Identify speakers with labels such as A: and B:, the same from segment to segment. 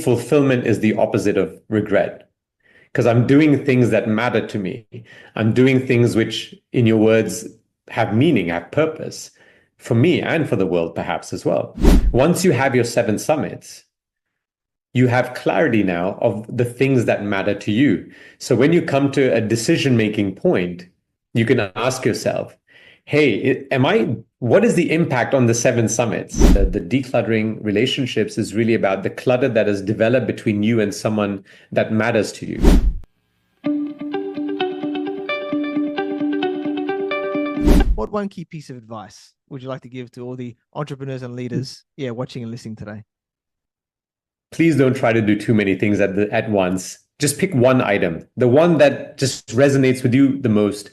A: fulfillment is the opposite of regret because I'm doing things that matter to me. I'm doing things which, in your words, have meaning, have purpose for me and for the world, perhaps as well. Once you have your 7 summits, you have clarity now of the things that matter to you. So when you come to a decision-making point, you can ask yourself, hey, what is the impact on the 7 summits? The decluttering relationships is really about the clutter that has developed between you and someone that matters to you.
B: What one key piece of advice would you like to give to all the entrepreneurs and leaders, watching and listening today?
A: Please don't try to do too many things at once. Just pick one item, the one that just resonates with you the most,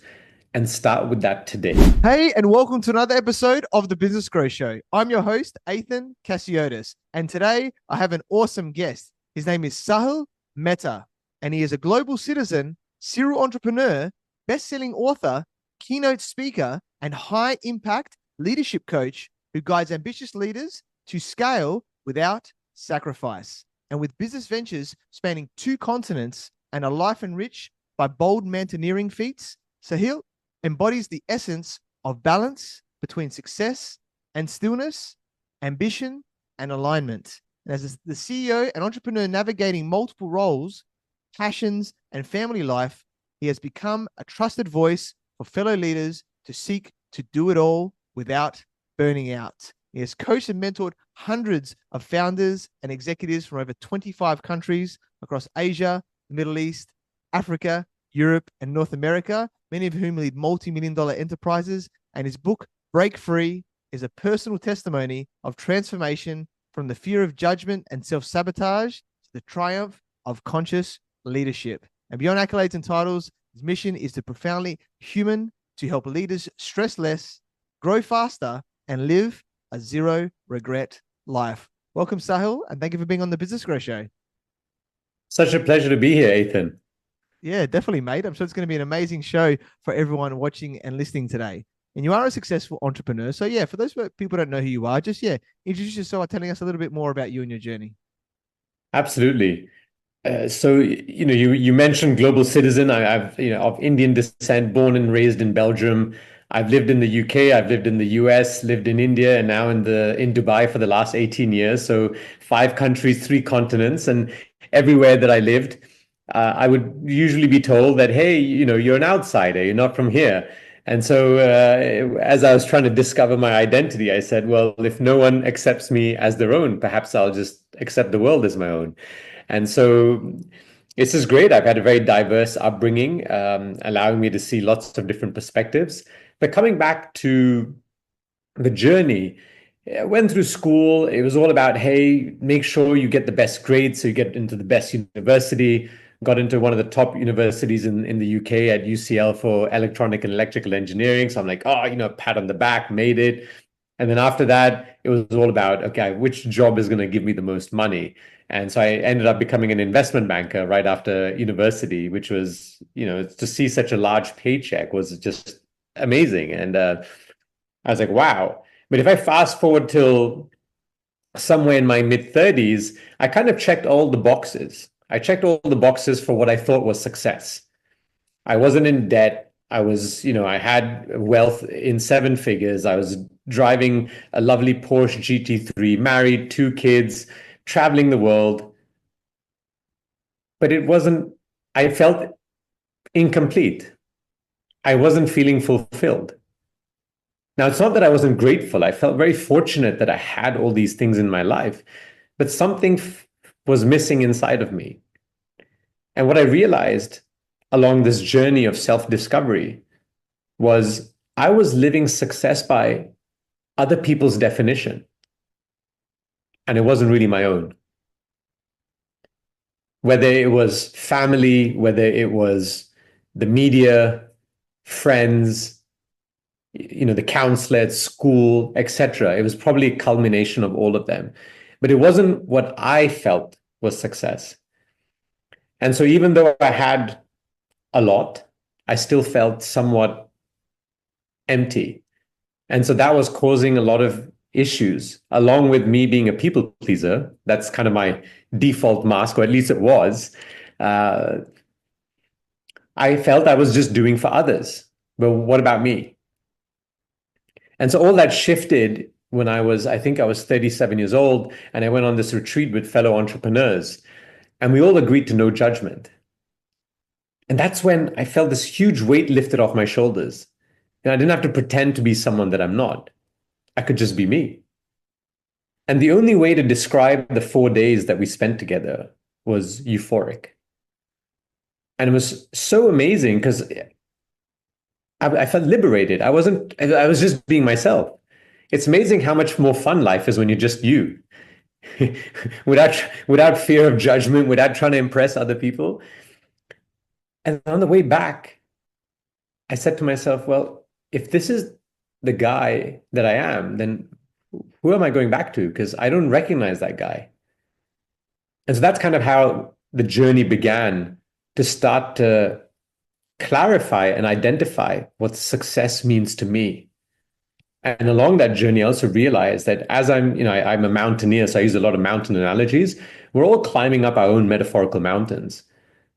A: and start with that today.
B: Hey, and welcome to another episode of the Business Growth Show. I'm your host, Ethan Cassiotis, and today I have an awesome guest. His name is Saahil Mehta, and he is a global citizen, serial entrepreneur, best-selling author, keynote speaker, and high-impact leadership coach who guides ambitious leaders to scale without sacrifice. And with business ventures spanning 2 continents and a life enriched by bold mountaineering feats, Saahil embodies the essence of balance between success and stillness, ambition and alignment. And as the CEO and entrepreneur navigating multiple roles, passions, and family life, he has become a trusted voice for fellow leaders to seek to do it all without burning out. He has coached and mentored hundreds of founders and executives from over 25 countries across Asia, the Middle East, Africa, Europe, and North America, many of whom lead multi-million-dollar enterprises. And his book, Break Free, is a personal testimony of transformation from the fear of judgment and self-sabotage to the triumph of conscious leadership. And beyond accolades and titles, his mission is to profoundly human, to help leaders stress less, grow faster, and live a zero regret life. Welcome, Saahil, and thank you for being on the Business Growth Show.
A: Such a pleasure to be here, Ethan.
B: Yeah, definitely, mate. I'm sure it's going to be an amazing show for everyone watching and listening today. And you are a successful entrepreneur. So for those people who don't know who you are, introduce yourself by telling us a little bit more about you and your journey.
A: Absolutely. You mentioned global citizen. I've of Indian descent, born and raised in Belgium. I've lived in the UK, I've lived in the US, lived in India, and now in Dubai for the last 18 years. So 5 countries, 3 continents, and everywhere that I lived, I would usually be told that, hey, you're an outsider, you're not from here. And so as I was trying to discover my identity, I said, well, if no one accepts me as their own, perhaps I'll just accept the world as my own. And so this is great. I've had a very diverse upbringing, allowing me to see lots of different perspectives. But coming back to the journey, I went through school. It was all about, hey, make sure you get the best grades so you get into the best university. Got into one of the top universities in the UK at UCL for electronic and electrical engineering. So I'm like, pat on the back, made it. And then after that, it was all about, okay, which job is going to give me the most money? And so I ended up becoming an investment banker right after university, which was, to see such a large paycheck was just amazing. And I was like, wow. But if I fast forward till somewhere in my mid-30s, I kind of checked all the boxes. I checked all the boxes for what I thought was success. I wasn't in debt. I was, I had wealth in 7 figures. I was driving a lovely Porsche GT3, married, 2 kids, traveling the world. But I felt incomplete. I wasn't feeling fulfilled. Now, it's not that I wasn't grateful. I felt very fortunate that I had all these things in my life, but something was missing inside of me. And what I realized along this journey of self-discovery was I was living success by other people's definition, and it wasn't really my own. Whether it was family, whether it was the media, friends, the counselor at school, etc. It was probably a culmination of all of them. But it wasn't what I felt was success. And so even though I had a lot, I still felt somewhat empty. And so that was causing a lot of issues, along with me being a people pleaser. That's kind of my default mask, or at least it was, uh, I felt I was just doing for others. But what about me? And so all that shifted when I think I was 37 years old, and I went on this retreat with fellow entrepreneurs, and we all agreed to no judgment. And that's when I felt this huge weight lifted off my shoulders. And I didn't have to pretend to be someone that I'm not. I could just be me. And the only way to describe the 4 days that we spent together was euphoric. And it was so amazing because I felt liberated. I was just being myself. It's amazing how much more fun life is when you're just you, without fear of judgment, without trying to impress other people. And on the way back, I said to myself, well, if this is the guy that I am, then who am I going back to? Because I don't recognize that guy. And so that's kind of how the journey began, to start to clarify and identify what success means to me. And along that journey, I also realized that as I'm a mountaineer, so I use a lot of mountain analogies. We're all climbing up our own metaphorical mountains.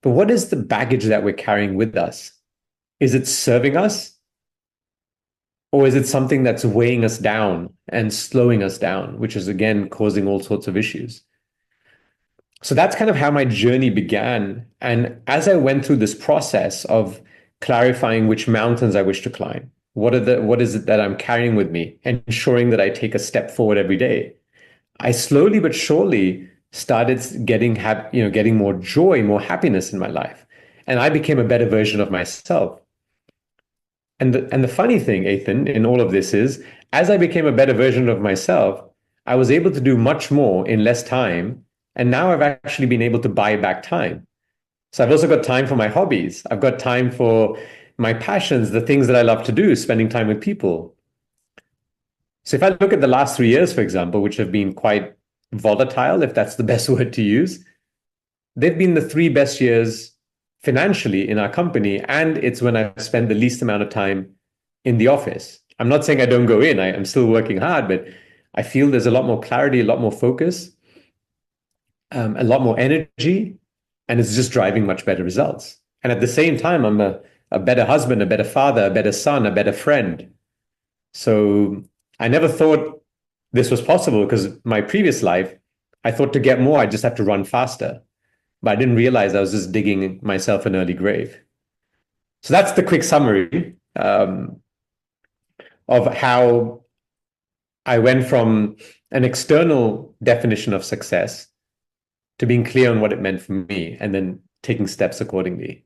A: But what is the baggage that we're carrying with us? Is it serving us? Or is it something that's weighing us down and slowing us down, which is again causing all sorts of issues? So that's kind of how my journey began. And as I went through this process of clarifying which mountains I wish to climb, what is it that I'm carrying with me, and ensuring that I take a step forward every day, I slowly but surely started getting more joy, more happiness in my life. And I became a better version of myself. And the funny thing, Ethan, in all of this is, as I became a better version of myself, I was able to do much more in less time. And now I've actually been able to buy back time. So I've also got time for my hobbies. I've got time for my passions, the things that I love to do, spending time with people. So if I look at the last 3 years, for example, which have been quite volatile, if that's the best word to use, they've been the 3 best years financially in our company. And it's when I spend the least amount of time in the office. I'm not saying I don't go in, I'm still working hard, but I feel there's a lot more clarity, a lot more focus, a lot more energy, and it's just driving much better results. And at the same time, I'm a better husband, a better father, a better son, a better friend. So I never thought this was possible, because my previous life, I thought to get more, I just have to run faster. But I didn't realize I was just digging myself an early grave. So that's the quick summary of how I went from an external definition of success to being clear on what it meant for me, and then taking steps accordingly.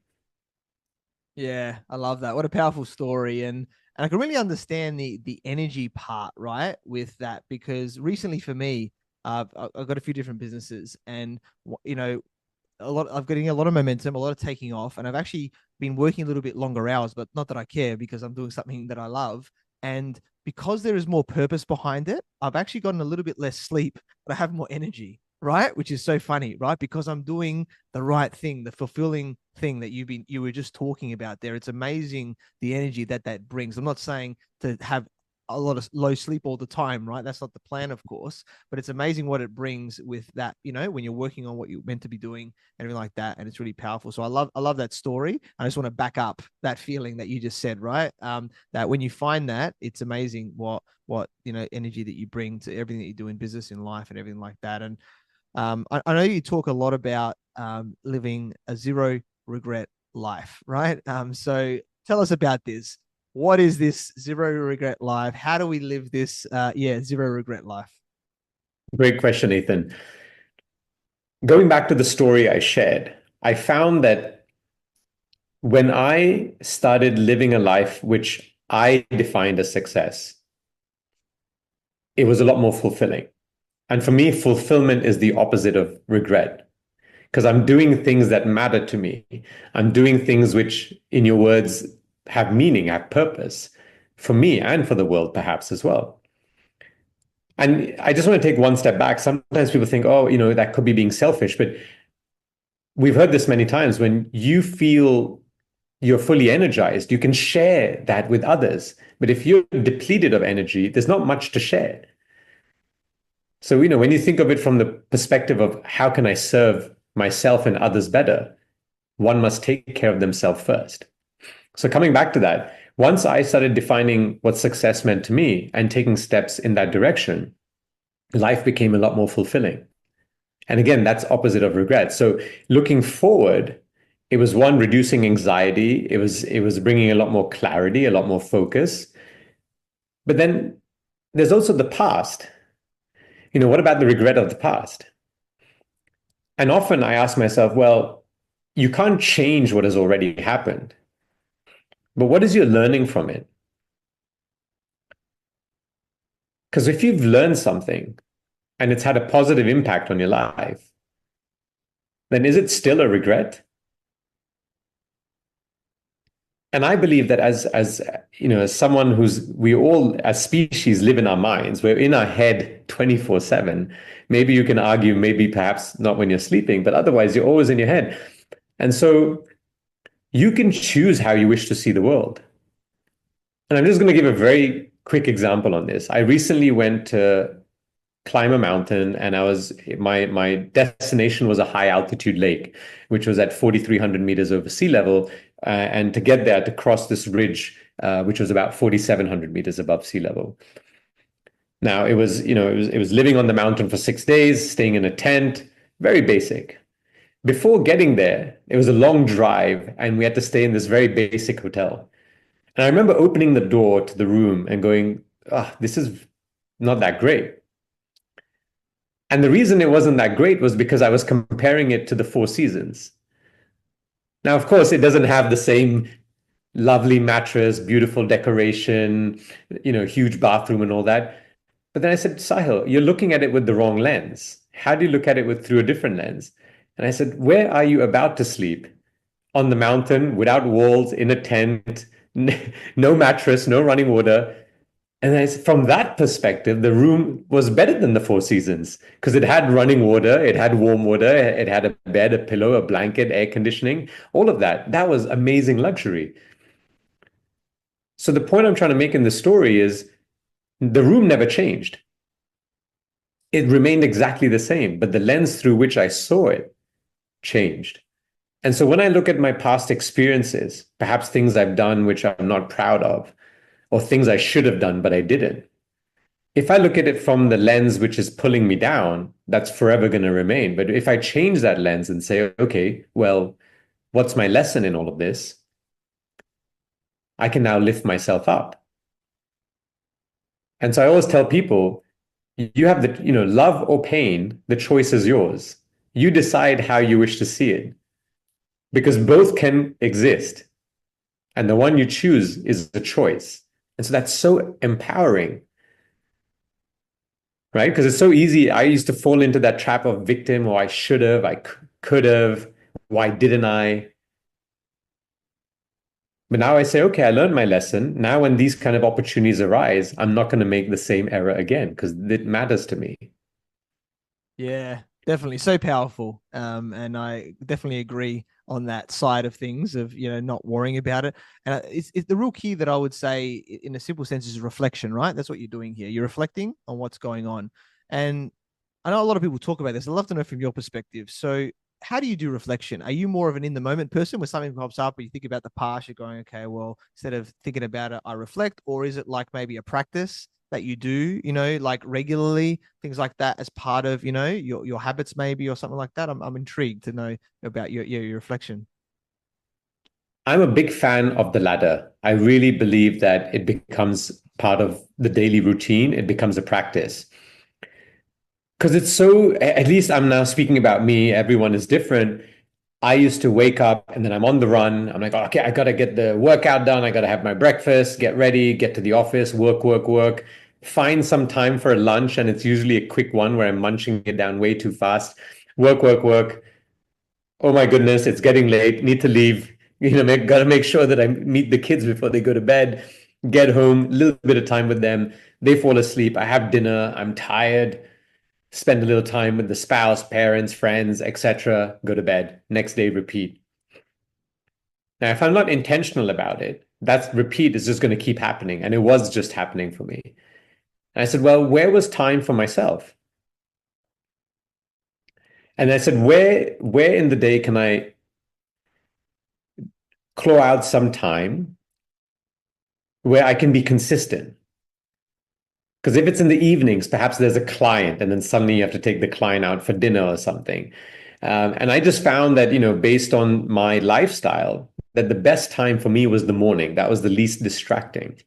B: Yeah, I love that. What a powerful story. And I can really understand the energy part, right, with that, because recently for me, I've got a few different businesses, and I'm getting a lot of momentum, a lot of taking off, and I've actually been working a little bit longer hours, but not that I care, because I'm doing something that I love. And because there is more purpose behind it, I've actually gotten a little bit less sleep, but I have more energy, right? Which is so funny, right? Because I'm doing the right thing, the fulfilling thing that you were just talking about there. It's amazing the energy that brings. I'm not saying to have a lot of low sleep all the time, right? That's not the plan, of course, but it's amazing what it brings with that, when you're working on what you're meant to be doing and everything like that. And it's really powerful. So I love that story. I just want to back up that feeling that you just said, right? That when you find that, it's amazing what energy that you bring to everything that you do in business, in life, and everything like that. And I know you talk a lot about living a zero regret life, right? So tell us about this. What is this zero regret life? How do we live this, zero regret life?
A: Great question, Ethan. Going back to the story I shared, I found that when I started living a life which I defined as success, it was a lot more fulfilling. And for me, fulfillment is the opposite of regret, because I'm doing things that matter to me. I'm doing things which, in your words, have meaning, have purpose for me and for the world, perhaps as well. And I just want to take one step back. Sometimes people think, oh, that could be being selfish, but we've heard this many times. When you feel you're fully energized, you can share that with others. But if you're depleted of energy, there's not much to share. So, when you think of it from the perspective of how can I serve myself and others better, one must take care of themselves first. So coming back to that, once I started defining what success meant to me and taking steps in that direction, life became a lot more fulfilling. And again, that's opposite of regret. So looking forward, it was one, reducing anxiety. It was bringing a lot more clarity, a lot more focus. But then there's also the past. What about the regret of the past? And often I ask myself, well, you can't change what has already happened, but what is your learning from it? Because if you've learned something and it's had a positive impact on your life, then is it still a regret? And I believe that as someone we all as species live in our minds, we're in our head 24/7. Maybe you can argue, maybe perhaps not when you're sleeping, but otherwise you're always in your head. And so you can choose how you wish to see the world. And I'm just going to give a very quick example on this. I recently went to climb a mountain, and my destination was a high altitude lake, which was at 4,300 meters over sea level. And to get there, to cross this ridge, which was about 4,700 meters above sea level. Now it was living on the mountain for 6 days, staying in a tent, very basic. Before getting there, it was a long drive, and we had to stay in this very basic hotel. And I remember opening the door to the room and going, this is not that great. And the reason it wasn't that great was because I was comparing it to the Four Seasons. Now, of course, it doesn't have the same lovely mattress, beautiful decoration, huge bathroom and all that. But then I said, Sahil, you're looking at it with the wrong lens. How do you look at it through a different lens? And I said, where are you about to sleep? On the mountain, without walls, in a tent, no mattress, no running water. And from that perspective, the room was better than the Four Seasons because it had running water, it had warm water, it had a bed, a pillow, a blanket, air conditioning, all of that. That was amazing luxury. So the point I'm trying to make in the story is the room never changed. It remained exactly the same, but the lens through which I saw it changed. And so when I look at my past experiences, perhaps things I've done which I'm not proud of, or things I should have done, but I didn't. If I look at it from the lens which is pulling me down, that's forever going to remain. But if I change that lens and say, okay, well, what's my lesson in all of this? I can now lift myself up. And so I always tell people, you have love or pain, the choice is yours. You decide how you wish to see it, because both can exist. And the one you choose is the choice. And so that's so empowering, right? Because it's so easy. I used to fall into that trap of victim, or I should have, I could have, why didn't I? But now I say, okay, I learned my lesson. Now when these kind of opportunities arise, I'm not going to make the same error again because it matters to me.
B: Yeah, definitely. So powerful. And I definitely agree on that side of things of, not worrying about it. And it's the real key that I would say in a simple sense is reflection, right? That's what you're doing here. You're reflecting on what's going on. And I know a lot of people talk about this. I'd love to know from your perspective. So how do you do reflection? Are you more of an in the moment person where something pops up or you think about the past, you're going, okay, well, instead of thinking about it, I reflect? Or is it like maybe a practice that you do, like regularly, things like that as part of, your habits maybe or something like that? I'm intrigued to know about your reflection.
A: I'm a big fan of the ladder. I really believe that it becomes part of the daily routine. It becomes a practice. Because it's so, at least I'm now speaking about me, everyone is different. I used to wake up and then I'm on the run. I'm like, okay, I got to get the workout done. I got to have my breakfast, get ready, get to the office, work, find some time for a lunch. And it's usually a quick one where I'm munching it down way too fast. Work. Oh my goodness, it's getting late. Need to leave. Got to make sure that I meet the kids before they go to bed, get home, a little bit of time with them. They fall asleep. I have dinner. I'm tired. Spend a little time with the spouse, parents, friends, etc. Go to bed. Next day, repeat. Now, if I'm not intentional about it, that repeat is just going to keep happening. And it was just happening for me. And I said, well, where was time for myself? And I said, where in the day can I claw out some time where I can be consistent? Because if it's in the evenings, perhaps there's a client, and then suddenly you have to take the client out for dinner or something. And I just found that, based on my lifestyle, that the best time for me was the morning. That was the least distracting.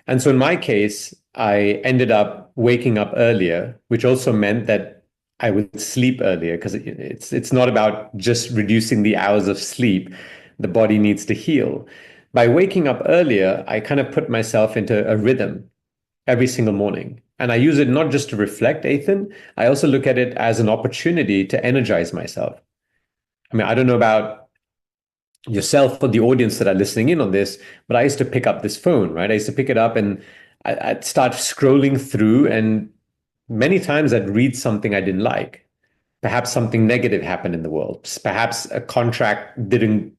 A: And so in my case, I ended up waking up earlier, which also meant that I would sleep earlier, because it's not about just reducing the hours of sleep. The body needs to heal. By waking up earlier, I kind of put myself into a rhythm every single morning. And I use it not just to reflect, Ethan. I also look at it as an opportunity to energize myself. I mean, I don't know about yourself or the audience that are listening in on this, but I used to pick up this phone, right? I used to pick it up and I'd start scrolling through, and many times I'd read something I didn't like. Perhaps something negative happened in the world. Perhaps a contract didn't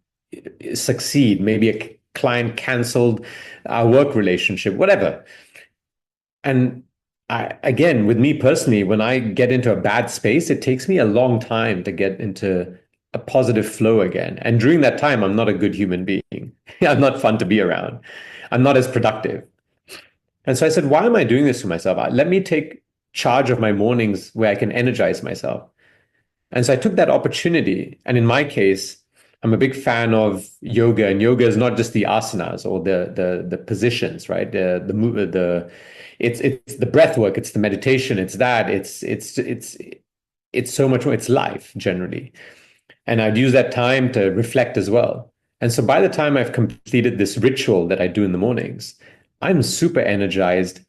A: succeed. Maybe a client canceled our work relationship, whatever. And again, with me personally, when I get into a bad space, it takes me a long time to get into a positive flow again. And during that time, I'm not a good human being. I'm not fun to be around. I'm not as productive. And so I said, why am I doing this to myself? Let me take charge of my mornings where I can energize myself. And so I took that opportunity. And in my case, I'm a big fan of yoga, and yoga is not just the asanas or the positions, right? It's the breath work, it's the meditation, it's that, it's so much more. It's life generally. And I'd use that time to reflect as well. And so by the time I've completed this ritual that I do in the mornings, I'm super energized.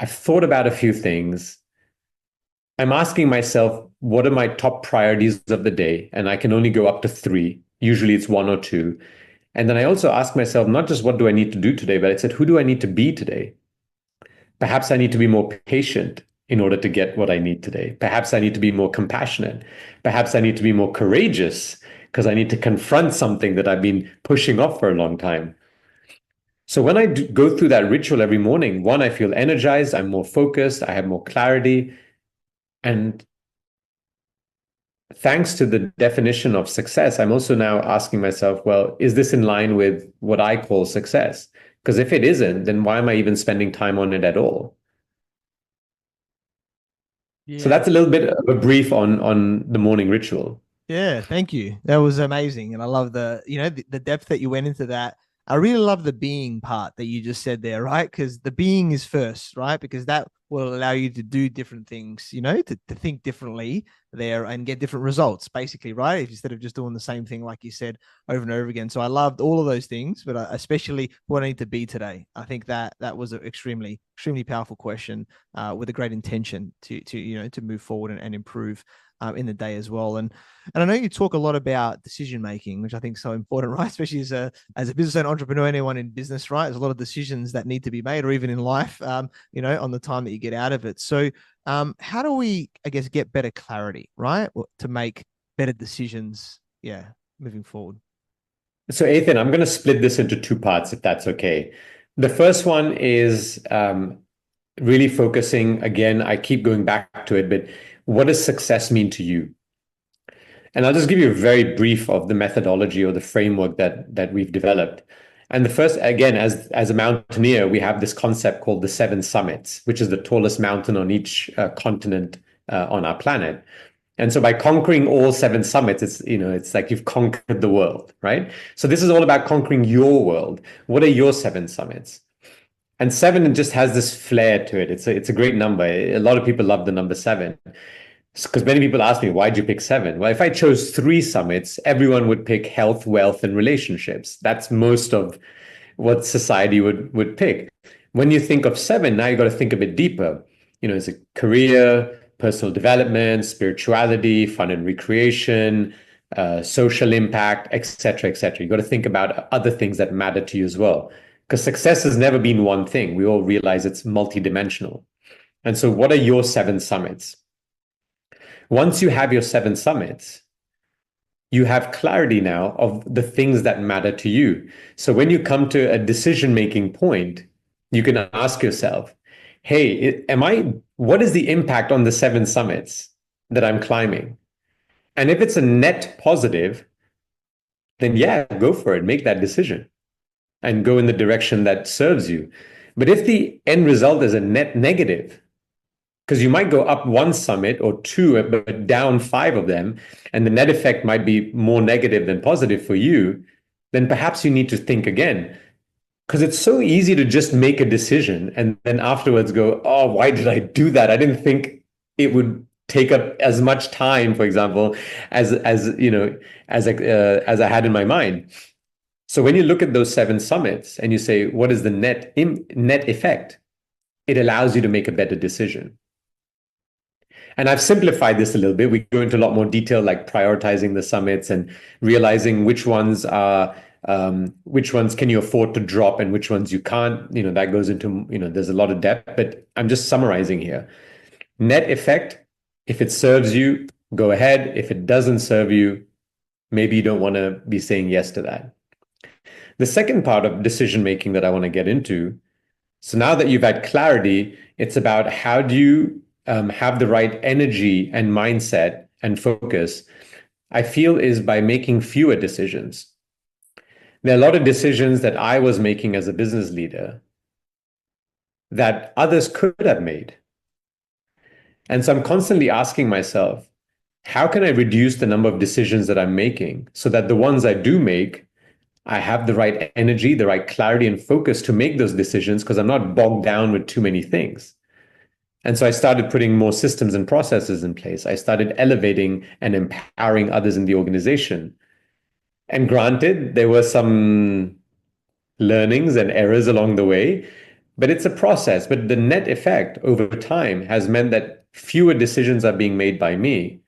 A: I've thought about a few things. I'm asking myself, what are my top priorities of the day? And I can only go up to 3. Usually it's 1 or 2. And then I also ask myself, not just what do I need to do today, but I said, who do I need to be today? Perhaps I need to be more patient in order to get what I need today. Perhaps I need to be more compassionate. Perhaps I need to be more courageous because I need to confront something that I've been pushing off for a long time. So when I go through that ritual every morning, one, I feel energized, I'm more focused, I have more clarity. And thanks to the definition of success, I'm also now asking myself, well, is this in line with what I call success? Because if it isn't, then why am I even spending time on it at all?
B: Yeah.
A: So that's a little bit of a brief on the morning ritual.
B: Yeah, thank you. That was amazing. And I love the depth that you went into that. I really love the being part that you just said there, right? Because the being is first, right? Because that will allow you to do different things, to think differently there and get different results, basically, right? Instead of just doing the same thing, like you said, over and over again. So I loved all of those things, but especially what I need to be today. I think that was an extremely, extremely powerful question with a great intention to move forward and improve in the day as well. And I know you talk a lot about decision making, which I think is so important, right? Especially as a business owner, entrepreneur, anyone in business, right? There's a lot of decisions that need to be made, or even in life, on the time that you get out of it. So how do we, I guess, get better clarity, right? To make better decisions, moving forward.
A: So Ethan, I'm going to split this into 2 parts, if that's okay. The first one is really focusing, again, I keep going back to it, but what does success mean to you? And I'll just give you a very brief of the methodology or the framework that we've developed. And the first, again, as a mountaineer, we have this concept called the 7 summits, which is the tallest mountain on each continent on our planet. And so by conquering all 7 summits, it's like you've conquered the world, right? So this is all about conquering your world. What are your 7 summits? And 7 just has this flair to it. It's a great number. A lot of people love the number 7. Because many people ask me, why'd you pick 7? Well, if I chose 3 summits, everyone would pick health, wealth, and relationships. That's most of what society would pick. When you think of 7, now you got to think a bit deeper. Is it career, personal development, spirituality, fun and recreation, social impact, etc., etc. You got to think about other things that matter to you as well. Because success has never been one thing. We all realize it's multidimensional. And so what are your 7 summits? Once you have your 7 summits, you have clarity now of the things that matter to you. So when you come to a decision-making point, you can ask yourself, hey, what is the impact on the 7 summits that I'm climbing. And if it's a net positive, then yeah, go for it. Make that decision and go in the direction that serves you. But if the end result is a net negative, because you might go up one summit or two, but down five of them, and the net effect might be more negative than positive for you, then perhaps you need to think again. Because it's so easy to just make a decision and then afterwards go, oh, why did I do that? I didn't think it would take up as much time, for example, as I had in my mind. So when you look at those seven summits and you say, what is the net effect? It allows you to make a better decision. And I've simplified this a little bit. We go into a lot more detail, like prioritizing the summits and realizing which ones can you afford to drop and which ones you can't. That goes into, there's a lot of depth, but I'm just summarizing here. Net effect, if it serves you, go ahead. If it doesn't serve you, maybe you don't want to be saying yes to that. The second part of decision making that I want to get into. So now that you've had clarity, it's about how do you have the right energy and mindset and focus, I feel, is by making fewer decisions. There are a lot of decisions that I was making as a business leader that others could have made. And so I'm constantly asking myself, how can I reduce the number of decisions that I'm making so that the ones I do make, I have the right energy, the right clarity and focus to make those decisions because I'm not bogged down with too many things. And so I started putting more systems and processes in place. I started elevating and empowering others in the organization. And granted, there were some learnings and errors along the way, but it's a process. But the net effect over time has meant that fewer decisions are being made by me,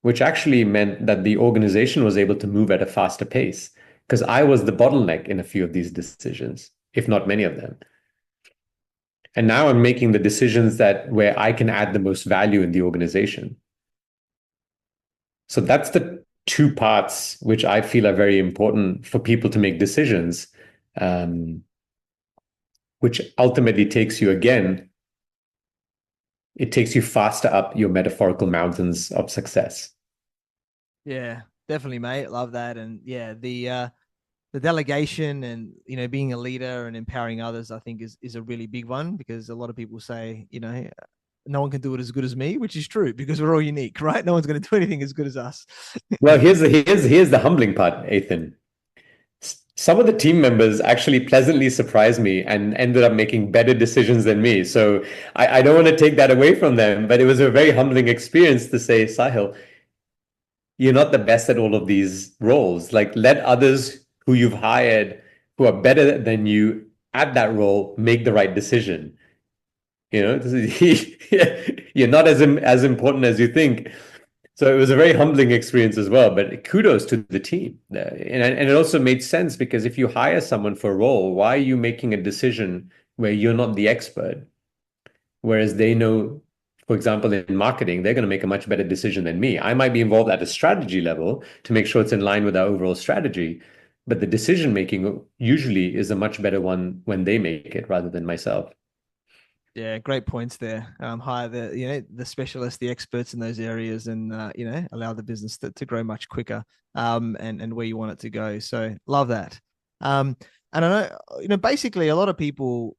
A: which actually meant that the organization was able to move at a faster pace because I was the bottleneck in a few of these decisions, if not many of them. And now I'm making the decisions where I can add the most value in the organization. So that's the two parts which I feel are very important for people to make decisions, which ultimately takes you it takes you faster up your metaphorical mountains of success.
B: Yeah, definitely, mate. Love that. And yeah, the delegation and being a leader and empowering others, I think is a really big one, because a lot of people say no one can do it as good as me, which is true because we're all unique, right? No one's going to do anything as good as us.
A: Well, here's the humbling part, Ethan. Some of the team members actually pleasantly surprised me and ended up making better decisions than me. So I don't want to take that away from them, but it was a very humbling experience to say, Sahil, you're not the best at all of these roles. Like, let others who you've hired who are better than you at that role make the right decision. You're not as important as you think. So it was a very humbling experience as well. But kudos to the team. And it also made sense because if you hire someone for a role, why are you making a decision where you're not the expert? Whereas they know, for example, in marketing, they're going to make a much better decision than me. I might be involved at a strategy level to make sure it's in line with our overall strategy. But the decision making usually is a much better one when they make it rather than myself.
B: Yeah, great points there. Hire the specialists, the experts in those areas, and allow the business to grow much quicker, and where you want it to go. So love that. And I know basically a lot of people,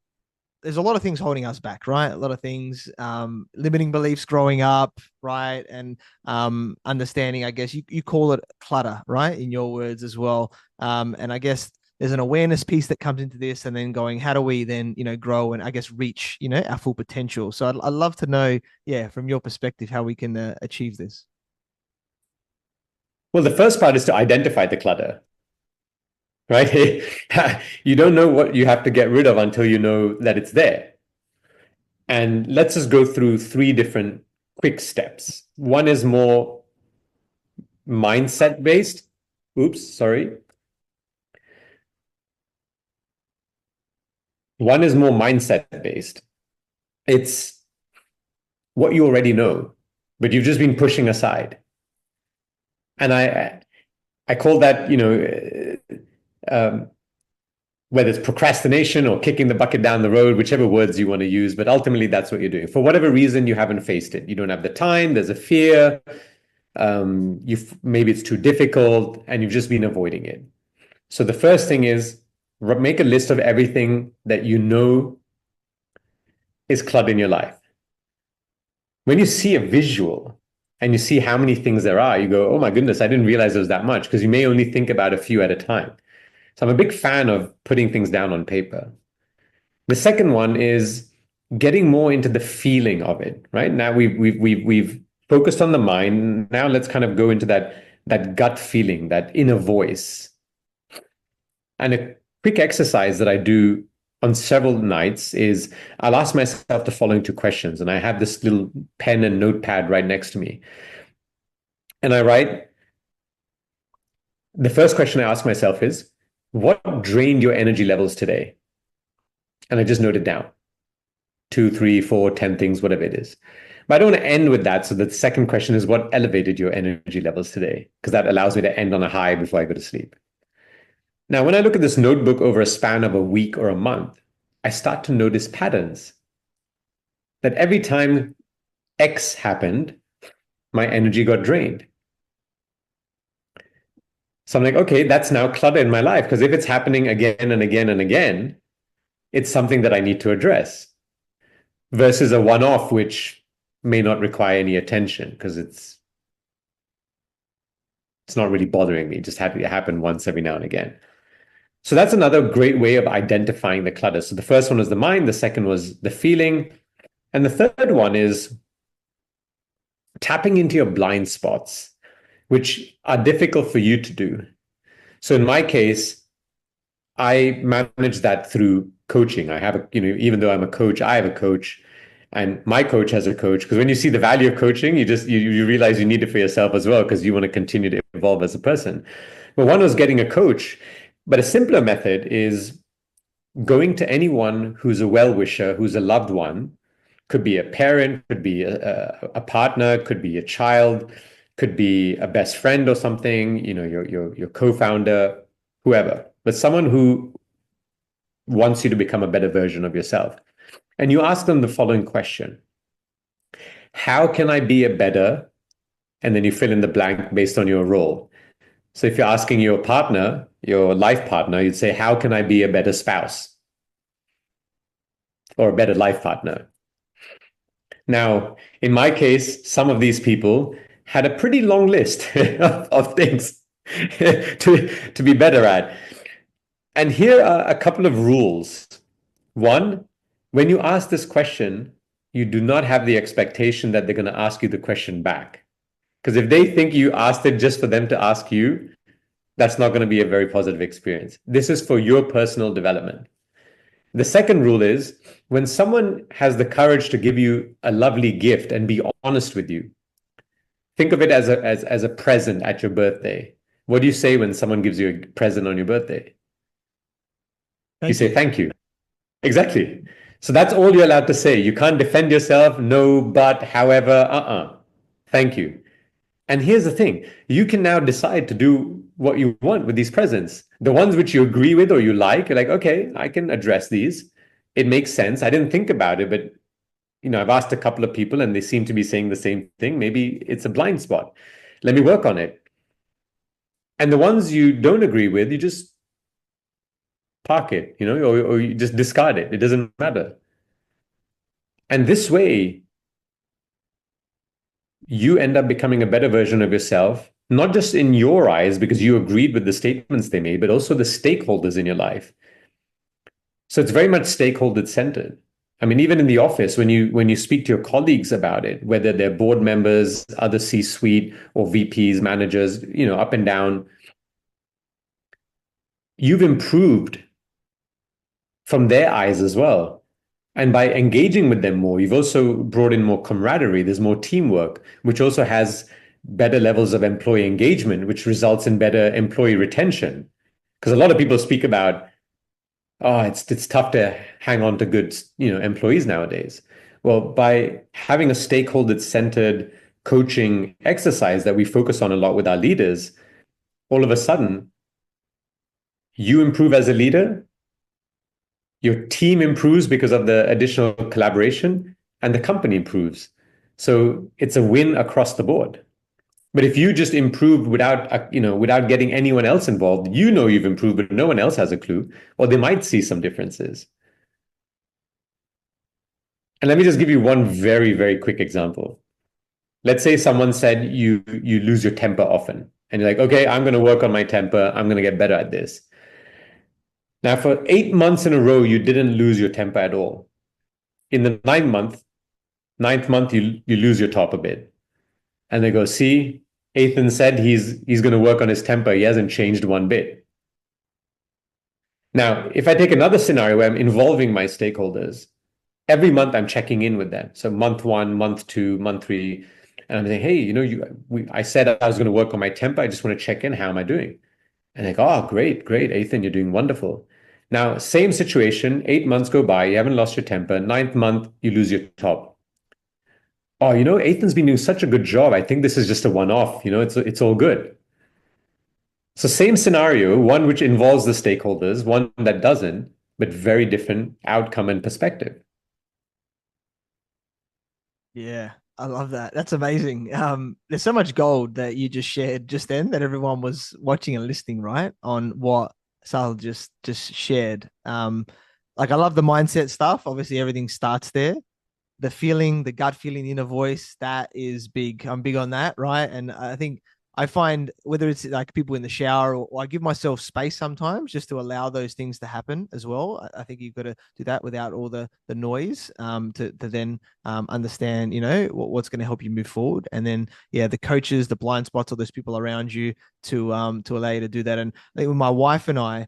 B: there's a lot of things holding us back, right? A lot of things, limiting beliefs growing up, right? And understanding, I guess you call it clutter, right? In your words as well. And I guess there's an awareness piece that comes into this, and then going, how do we then, grow and I guess reach, our full potential. So I'd love to know, yeah, from your perspective, how we can achieve this.
A: Well, the first part is to identify the clutter, right? You don't know what you have to get rid of until you know that it's there. And let's just go through three different quick steps. One is more mindset based. Oops, sorry. One is more mindset based. It's what you already know, but you've just been pushing aside. And I call that, whether it's procrastination or kicking the bucket down the road, whichever words you want to use, but ultimately that's what you're doing. For whatever reason, you haven't faced it. You don't have the time, there's a fear, maybe it's too difficult, and you've just been avoiding it. So the first thing is make a list of everything that you know is clutter in your life. When you see a visual and you see how many things there are, you go, oh my goodness, I didn't realize there was that much, because you may only think about a few at a time. So I'm a big fan of putting things down on paper. The second one is getting more into the feeling of it, right? Now we've focused on the mind. Now let's kind of go into that gut feeling, that inner voice. And a quick exercise that I do on several nights is I'll ask myself the following two questions, and I have this little pen and notepad right next to me. And I write, the first question I ask myself is, what drained your energy levels today? And I just note it down. 2, 3, 4, 10 things, whatever it is. But I don't want to end with that. So the second question is, what elevated your energy levels today? Because that allows me to end on a high before I go to sleep. Now, when I look at this notebook over a span of a week or a month, I start to notice patterns. That every time X happened, my energy got drained. So I'm like, okay, that's now clutter in my life, because if it's happening again and again and again, it's something that I need to address, versus a one-off, which may not require any attention because it's not really bothering me. It just had to happen once every now and again. So that's another great way of identifying the clutter. So the first one was the mind, the second was the feeling, and the third one is tapping into your blind spots, which are difficult for you to do. So in my case, I manage that through coaching. I have even though I'm a coach, I have a coach, and my coach has a coach. Because when you see the value of coaching, you realize you need it for yourself as well, because you want to continue to evolve as a person. But one was getting a coach. But a simpler method is going to anyone who's a well-wisher, who's a loved one, could be a parent, could be a partner, could be a child, could be a best friend or something, your co-founder, whoever, but someone who wants you to become a better version of yourself. And you ask them the following question: how can I be a better? And then you fill in the blank based on your role. So if you're asking your partner, your life partner, you'd say, how can I be a better spouse? Or a better life partner? Now, in my case, some of these people had a pretty long list of things to be better at. And here are a couple of rules. One, when you ask this question, you do not have the expectation that they're going to ask you the question back. Because if they think you asked it just for them to ask you, that's not going to be a very positive experience. This is for your personal development. The second rule is, when someone has the courage to give you a lovely gift and be honest with you, think of it as a present at your birthday. What do you say when someone gives you a present on your birthday? You say, thank you. Exactly. So that's all you're allowed to say. You can't defend yourself. No, but, however, thank you. And here's the thing. You can now decide to do what you want with these presents. The ones which you agree with or you like, you're like, okay, I can address these. It makes sense. I didn't think about it, but I've asked a couple of people and they seem to be saying the same thing. Maybe it's a blind spot. Let me work on it. And the ones you don't agree with, you just park it, or you just discard it. It doesn't matter. And this way, you end up becoming a better version of yourself, not just in your eyes because you agreed with the statements they made, but also the stakeholders in your life. So it's very much stakeholder centered. I mean, even in the office, when you speak to your colleagues about it, whether they're board members, other C-suite or VPs, managers, up and down, you've improved from their eyes as well. And by engaging with them more, you've also brought in more camaraderie. There's more teamwork, which also has better levels of employee engagement, which results in better employee retention. Because a lot of people speak about, it's tough to hang on to good, employees nowadays. Well, by having a stakeholder-centered coaching exercise that we focus on a lot with our leaders, all of a sudden, you improve as a leader, your team improves because of the additional collaboration, and the company improves. So it's a win across the board. But if you just improve without, without getting anyone else involved, you've improved, but no one else has a clue, or they might see some differences. And let me just give you one very, very quick example. Let's say someone said you lose your temper often, and you're like, okay, I'm going to work on my temper. I'm going to get better at this. Now, for 8 months in a row, you didn't lose your temper at all. In the ninth month, you lose your top a bit. And they go, see, Ethan said he's going to work on his temper. He hasn't changed one bit. Now, if I take another scenario where I'm involving my stakeholders, every month I'm checking in with them. So month 1, month 2, month 3, and I'm saying, hey, I said I was going to work on my temper. I just want to check in. How am I doing? And they go, oh, great, Ethan, you're doing wonderful. Now, same situation, 8 months go by, you haven't lost your temper. Ninth month, you lose your top. Oh, Ethan's been doing such a good job. I think this is just a one-off. It's all good. So same scenario, one which involves the stakeholders, one that doesn't, but very different outcome and perspective.
B: Yeah, I love that. That's amazing. There's so much gold that you just shared just then that everyone was watching and listening, right? On what Saahil just shared. Like I love the mindset stuff. Obviously, everything starts there. The feeling, the gut feeling, inner voice, that is big. I'm big on that, right? And I think I find whether it's like people in the shower or I give myself space sometimes just to allow those things to happen as well. I think you've got to do that without all the noise to then understand, what's going to help you move forward. And then, yeah, the coaches, the blind spots, all those people around you to allow you to do that. And I think with my wife and I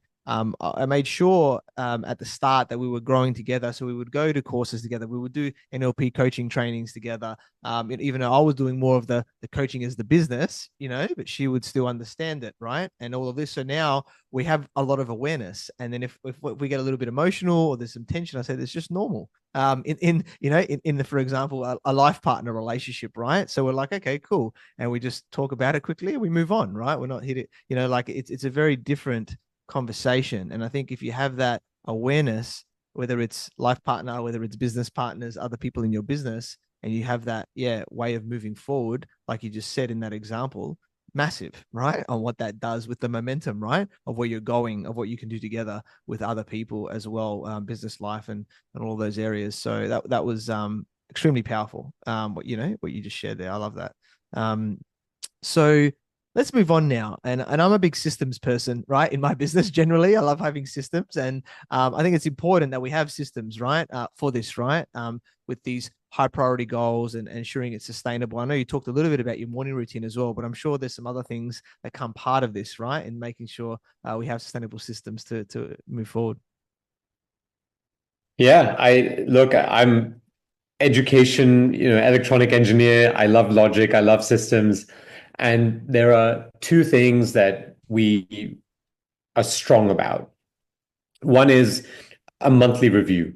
B: made sure at the start that we were growing together. So we would go to courses together. We would do NLP coaching trainings together. Even though I was doing more of the coaching as the business, but she would still understand it, right? And all of this. So now we have a lot of awareness. And then if we get a little bit emotional or there's some tension, I say it's just normal. In the, for example, a life partner relationship, right? So we're like, okay, cool. And we just talk about it quickly and we move on, right? We're not hit it, like it's a very different conversation. And I think if you have that awareness, whether it's life partner, whether it's business partners, other people in your business, and you have that, way of moving forward, like you just said in that example, massive, right? On what that does with the momentum, right? Of where you're going, of what you can do together with other people as well, business life and all those areas. So that was extremely powerful. What you just shared there. I love that. So let's move on now. And I'm a big systems person, right? In my business, generally, I love having systems. And I think it's important that we have systems, right? For this, right? With these high priority goals and ensuring it's sustainable. I know you talked a little bit about your morning routine as well, but I'm sure there's some other things that come part of this, right? In making sure we have sustainable systems to move forward.
A: Yeah, I'm education, electronic engineer. I love logic. I love systems. And there are two things that we are strong about. One is a monthly review.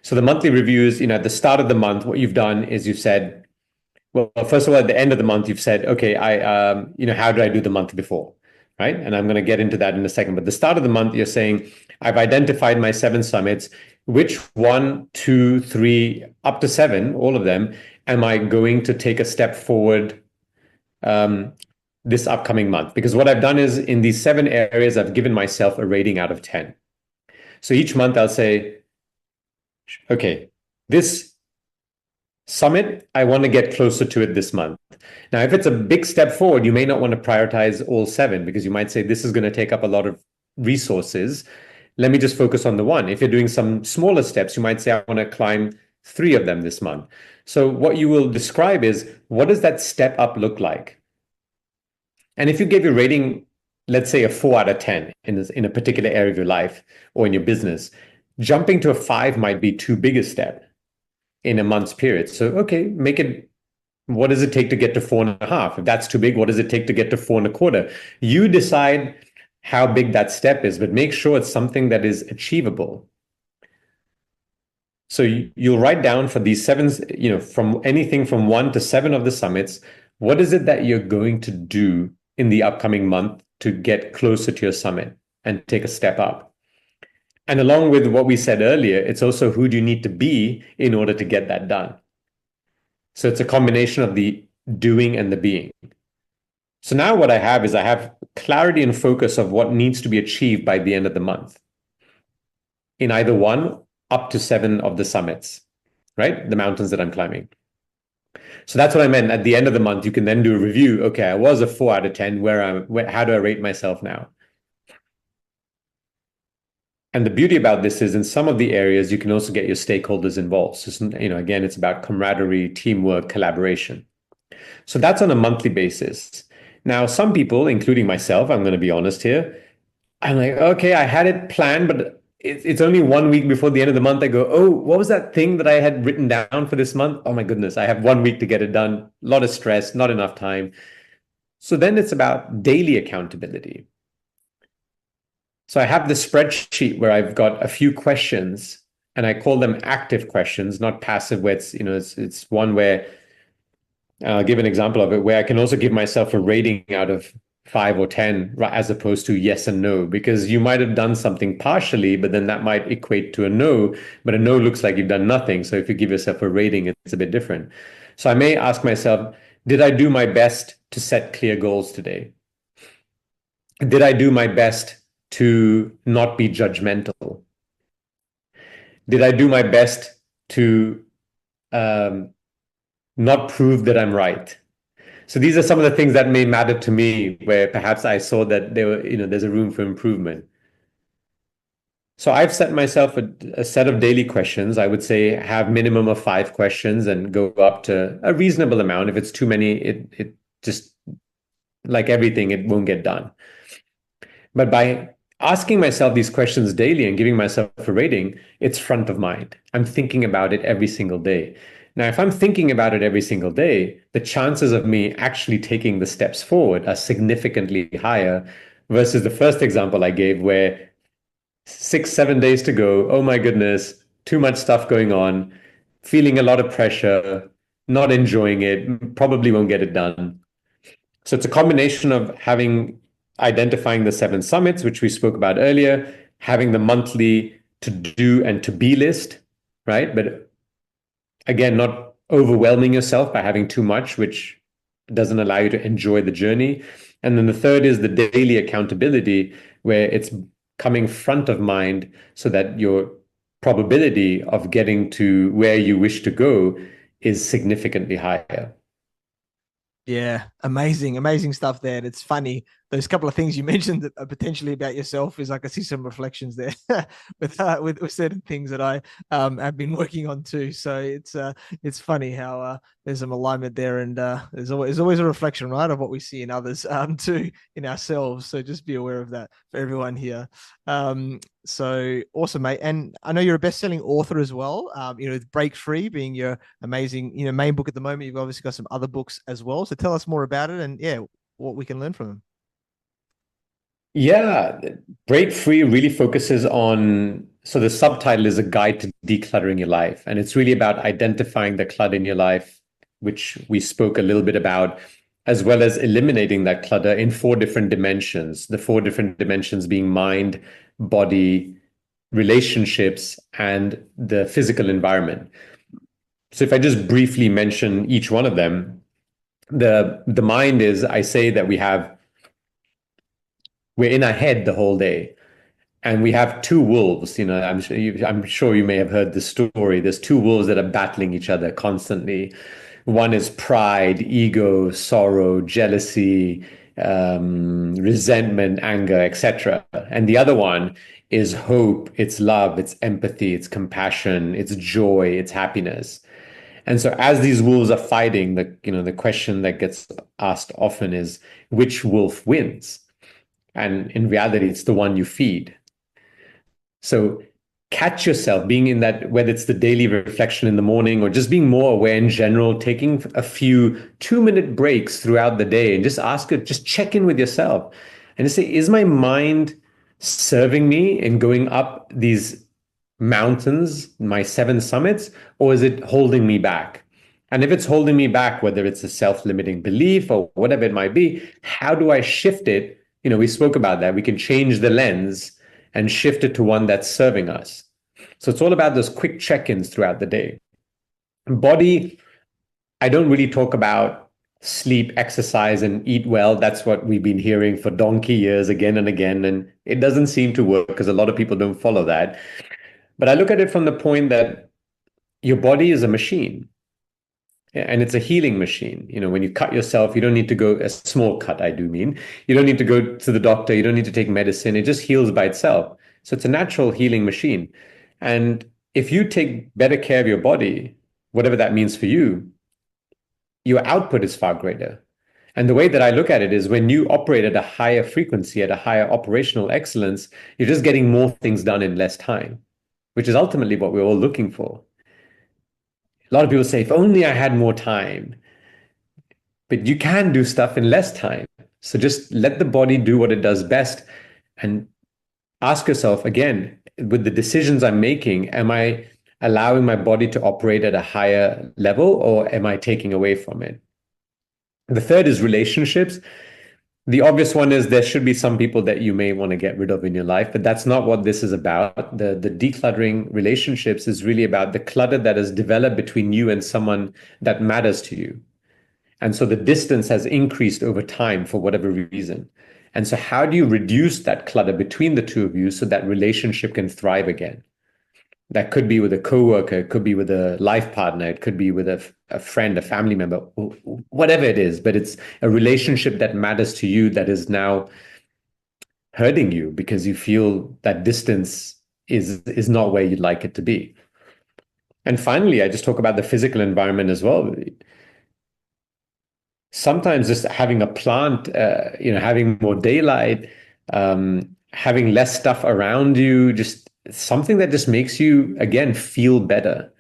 A: So the monthly review is, at the start of the month, what you've done is you've said, well, first of all, at the end of the month, you've said, okay, how did I do the month before? Right. And I'm going to get into that in a second. But the start of the month, you're saying, I've identified my 7 summits. Which 1, 2, 3, up to 7, all of them, am I going to take a step forward this upcoming month? Because what I've done is in these 7 areas, I've given myself a rating out of 10. So each month I'll say, okay, this summit, I want to get closer to it this month. Now, if it's a big step forward, you may not want to prioritize all 7 because you might say this is going to take up a lot of resources. Let me just focus on the one. If you're doing some smaller steps, you might say, I want to climb 3 of them this month. So what you will describe is, what does that step up look like? And if you give your rating, let's say a 4 out of 10 in a particular area of your life or in your business, jumping to a 5 might be too big a step in a month's period. So, okay, make it, what does it take to get to 4.5? If that's too big, what does it take to get to 4.25? You decide how big that step is, but make sure it's something that is achievable. So you'll write down for these 7, from anything from 1 to 7 of the summits, what is it that you're going to do in the upcoming month to get closer to your summit and take a step up? And along with what we said earlier, it's also who do you need to be in order to get that done. So it's a combination of the doing and the being. So now what I have is I have clarity and focus of what needs to be achieved by the end of the month in either one up to 7 of the summits, right? The mountains that I'm climbing. So that's what I meant. At the end of the month, you can then do a review. Okay, I was a 4 out of 10. How do I rate myself now? And the beauty about this is in some of the areas, you can also get your stakeholders involved. So, again, it's about camaraderie, teamwork, collaboration. So that's on a monthly basis. Now, some people, including myself, I'm going to be honest here, I'm like, okay, I had it planned, but it's only 1 week before the end of the month. I go, oh, what was that thing that I had written down for this month? Oh my goodness, I have 1 week to get it done. A lot of stress, not enough time. So then it's about daily accountability. So I have this spreadsheet where I've got a few questions and I call them active questions, not passive, where it's one where I'll give an example of it where I can also give myself a rating out of 5 or 10 as opposed to yes and no, because you might have done something partially, but then that might equate to a no, but a no looks like you've done nothing. So if you give yourself a rating, it's a bit different. So I may ask myself, did I do my best to set clear goals today? Did I do my best to not be judgmental? Did I do my best to not prove that I'm right? So these are some of the things that may matter to me, where perhaps I saw that there's a room for improvement. So I've set myself a set of daily questions. I would say have minimum of 5 questions and go up to a reasonable amount. If it's too many, it just, like everything, it won't get done. But by asking myself these questions daily and giving myself a rating, it's front of mind. I'm thinking about it every single day. Now, if I'm thinking about it every single day, the chances of me actually taking the steps forward are significantly higher versus the first example I gave, where 6, 7 days to go. Oh my goodness, too much stuff going on, feeling a lot of pressure, not enjoying it, probably won't get it done. So it's a combination of identifying the 7 summits, which we spoke about earlier, having the monthly to do and to be list, right? But again, not overwhelming yourself by having too much, which doesn't allow you to enjoy the journey. And then the third is the daily accountability, where it's coming front of mind so that your probability of getting to where you wish to go is significantly higher.
B: Yeah, amazing stuff there. And it's funny, those couple of things you mentioned that are potentially about yourself is like I see some reflections there with certain things that I have been working on too. So it's funny how there's some alignment there, and there's always a reflection, right, of what we see in others too, in ourselves. So just be aware of that for everyone here. So awesome, mate. And I know you're a best-selling author as well. Break Free being your amazing, main book at the moment. You've obviously got some other books as well. So tell us more about it, and what we can learn from them.
A: Yeah, Break Free really focuses on, so the subtitle is a guide to decluttering your life. And it's really about identifying the clutter in your life, which we spoke a little bit about, as well as eliminating that clutter in 4 different dimensions. The 4 different dimensions being mind, body, relationships, and the physical environment. So if I just briefly mention each one of them, the mind is, I say that we're in our head the whole day. And we have 2 wolves. I'm sure you may have heard the story. There's 2 wolves that are battling each other constantly. One is pride, ego, sorrow, jealousy, resentment, anger, etc. And the other one is hope, it's love, it's empathy, it's compassion, it's joy, it's happiness. And so as these wolves are fighting, the question that gets asked often is, which wolf wins? And in reality, it's the one you feed. So catch yourself being in that, whether it's the daily reflection in the morning or just being more aware in general, taking a few 2-minute breaks throughout the day and just check in with yourself and just say, is my mind serving me in going up these mountains, my 7 summits, or is it holding me back? And if it's holding me back, whether it's a self-limiting belief or whatever it might be, how do I shift it? We spoke about that. We can change the lens and shift it to one that's serving us. So it's all about those quick check-ins throughout the day. Body, I don't really talk about sleep, exercise, and eat well. That's what we've been hearing for donkey years again and again. And it doesn't seem to work because a lot of people don't follow that. But I look at it from the point that your body is a machine. And it's a healing machine. When you cut yourself, you don't need to go, a small cut, I do mean. You don't need to go to the doctor. You don't need to take medicine. It just heals by itself. So it's a natural healing machine. And if you take better care of your body, whatever that means for you, your output is far greater. And the way that I look at it is when you operate at a higher frequency, at a higher operational excellence, you're just getting more things done in less time, which is ultimately what we're all looking for. A lot of people say, if only I had more time. But you can do stuff in less time. So just let the body do what it does best and ask yourself again, with the decisions I'm making, am I allowing my body to operate at a higher level or am I taking away from it? The third is relationships. The obvious one is there should be some people that you may want to get rid of in your life, but that's not what this is about. The decluttering relationships is really about the clutter that has developed between you and someone that matters to you. And so the distance has increased over time for whatever reason. And so how do you reduce that clutter between the two of you so that relationship can thrive again? That could be with a coworker, it could be with a life partner, it could be with a friend, a family member, whatever it is, but it's a relationship that matters to you that is now hurting you because you feel that distance is not where you'd like it to be. And finally, I just talk about the physical environment as well. Sometimes just having a plant, having more daylight, having less stuff around you, just something that just makes you, again, feel better.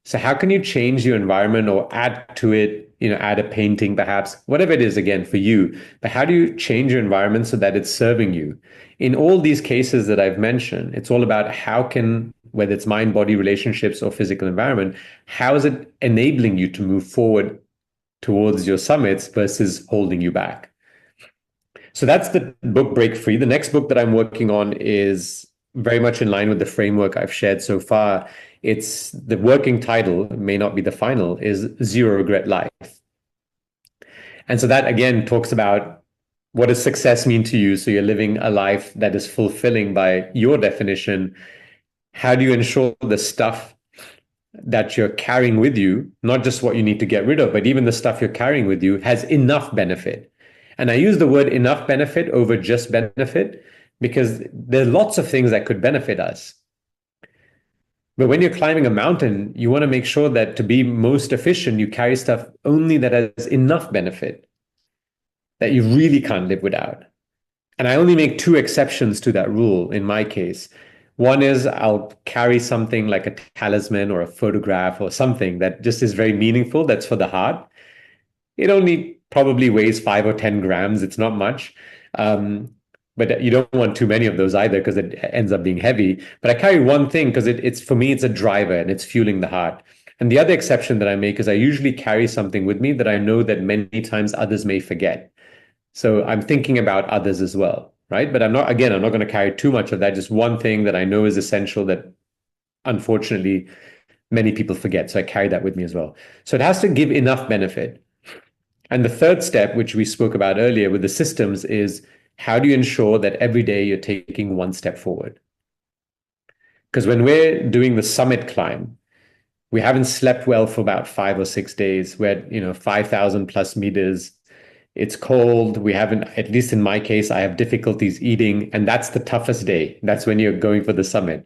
A: So how can you change your environment or add to it, add a painting perhaps, whatever it is, again, for you. But how do you change your environment so that it's serving you? In all these cases that I've mentioned, it's all about how can, whether it's mind, body, relationships, or physical environment, how is it enabling you to move forward towards your summits versus holding you back? So that's the book Break Free. The next book that I'm working on is very much in line with the framework I've shared so far. It's the working title, it may not be the final, is Zero Regret Life. And so that again talks about what does success mean to you? So you're living a life that is fulfilling by your definition. How do you ensure the stuff that you're carrying with you, not just what you need to get rid of, but even the stuff you're carrying with you has enough benefit? And I use the word enough benefit over just benefit because there are lots of things that could benefit us. But when you're climbing a mountain, you want to make sure that to be most efficient, you carry stuff only that has enough benefit that you really can't live without. And I only make two exceptions to that rule in my case. One is I'll carry something like a talisman or a photograph or something that just is very meaningful, that's for the heart. It only probably weighs 5 or 10 grams. It's not much. But you don't want too many of those either because it ends up being heavy. But I carry one thing because it's for me, it's a driver and it's fueling the heart. And the other exception that I make is I usually carry something with me that I know that many times others may forget. So I'm thinking about others as well, right? But I'm not going to carry too much of that. Just one thing that I know is essential that unfortunately many people forget. So I carry that with me as well. So it has to give enough benefit. And the third step, which we spoke about earlier with the systems, is how do you ensure that every day you're taking one step forward? Because when we're doing the summit climb, we haven't slept well for about 5 or 6 days. We're at 5,000 plus meters. It's cold. We haven't, at least in my case, I have difficulties eating. And that's the toughest day. That's when you're going for the summit.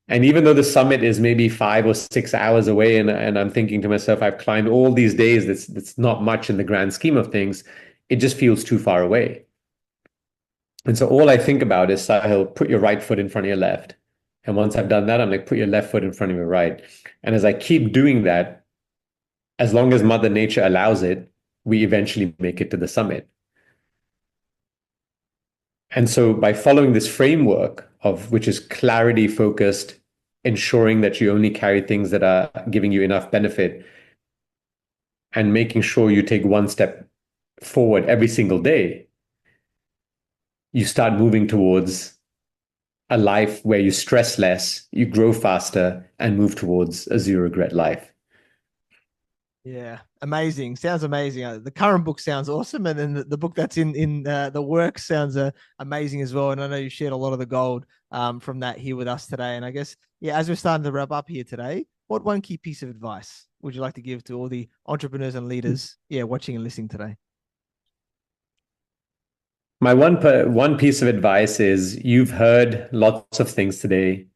A: And even though the summit is maybe 5 or 6 hours away, and I'm thinking to myself, I've climbed all these days, that's not much in the grand scheme of things, it just feels too far away. And so all I think about is, Sahil, put your right foot in front of your left. And once I've done that, I'm like, put your left foot in front of your right. And as I keep doing that, as long as Mother Nature allows it, we eventually make it to the summit. And so by following this framework of which is clarity focused, ensuring that you only carry things that are giving you enough benefit and making sure you take one step forward every single day, you start moving towards a life where you stress less, you grow faster, and move towards a zero regret life.
B: Yeah, amazing. Sounds amazing. The current book sounds awesome, and then the book that's in the work sounds amazing as well. And I know you shared a lot of the gold from that here with us today. And I guess, yeah, as we're starting to wrap up here today, what one key piece of advice would you like to give to all the entrepreneurs and leaders, yeah, watching and listening today?
A: My one piece of advice is you've heard lots of things today.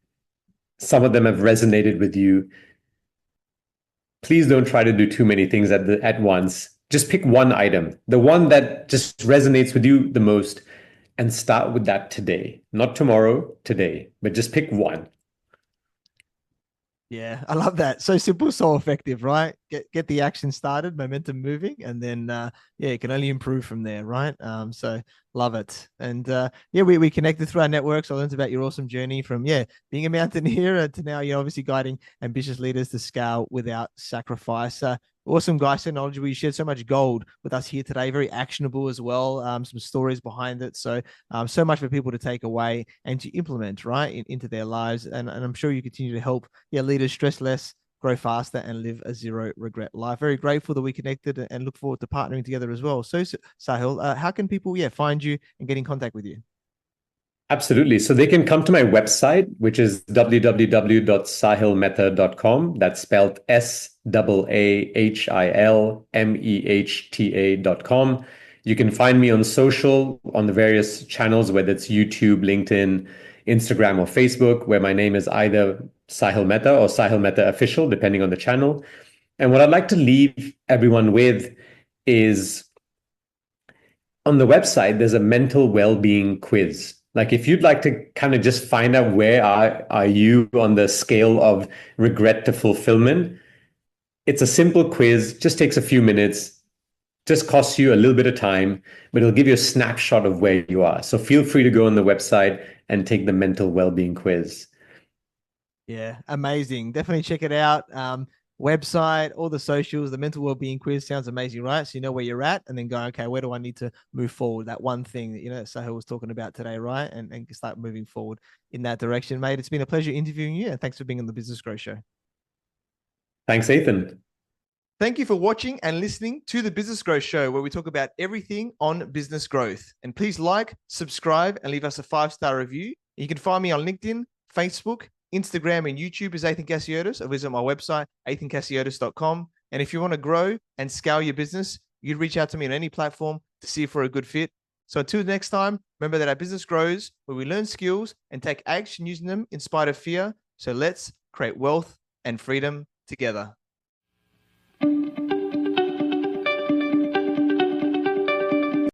A: Some of them have resonated with you. Please don't try to do too many things at once. Just pick one item, the one that just resonates with you the most, and start with that today. Not tomorrow, today, but just pick one.
B: Yeah, I love that. So simple, so effective, right? Get the action started, momentum moving, and then yeah, it can only improve from there, right? So love it. And yeah, we connected through our networks. I learned about your awesome journey from being a mountaineer to now you're obviously guiding ambitious leaders to scale without sacrifice. Awesome, guys. So knowledgeable. You shared so much gold with us here today. Very actionable as well. Some stories behind it. So so much for people to take away and to implement right into their lives. And I'm sure you continue to help leaders stress less, grow faster, and live a zero regret life. Very grateful that we connected and look forward to partnering together as well. So Saahil, how can people find you and get in contact with you?
A: Absolutely. So they can come to my website, which is www.sahilmehta.com. That's spelled SAAHILMEHTA.com. You can find me on social, on the various channels, whether it's YouTube, LinkedIn, Instagram, or Facebook, where my name is either Saahil Mehta or Saahil Mehta Official, depending on the channel. And what I'd like to leave everyone with is on the website, there's a mental well-being quiz. Like if you'd like to kind of just find out where are you on the scale of regret to fulfillment, it's a simple quiz, just takes a few minutes, just costs you a little bit of time, but it'll give you a snapshot of where you are. So feel free to go on the website and take the mental well-being quiz.
B: Yeah, amazing. Definitely check it out. Website, all the socials, the mental well-being quiz sounds amazing, right? So you know where you're at and then go, okay, where do I need to move forward? That one thing that, Sahil was talking about today, right? And start moving forward in that direction, mate. It's been a pleasure interviewing you and thanks for being on the Business Growth Show.
A: Thanks, Ethan.
B: Thank you for watching and listening to the Business Growth Show, where we talk about everything on business growth. And please like, subscribe, and leave us a 5-star review. You can find me on LinkedIn, Facebook, Instagram, and YouTube as Ethan Cassiotis, or visit my website, ethancassiotis.com. And if you want to grow and scale your business, you'd reach out to me on any platform to see if we're a good fit. So until next time, remember that our business grows where we learn skills and take action using them in spite of fear. So let's create wealth and freedom together.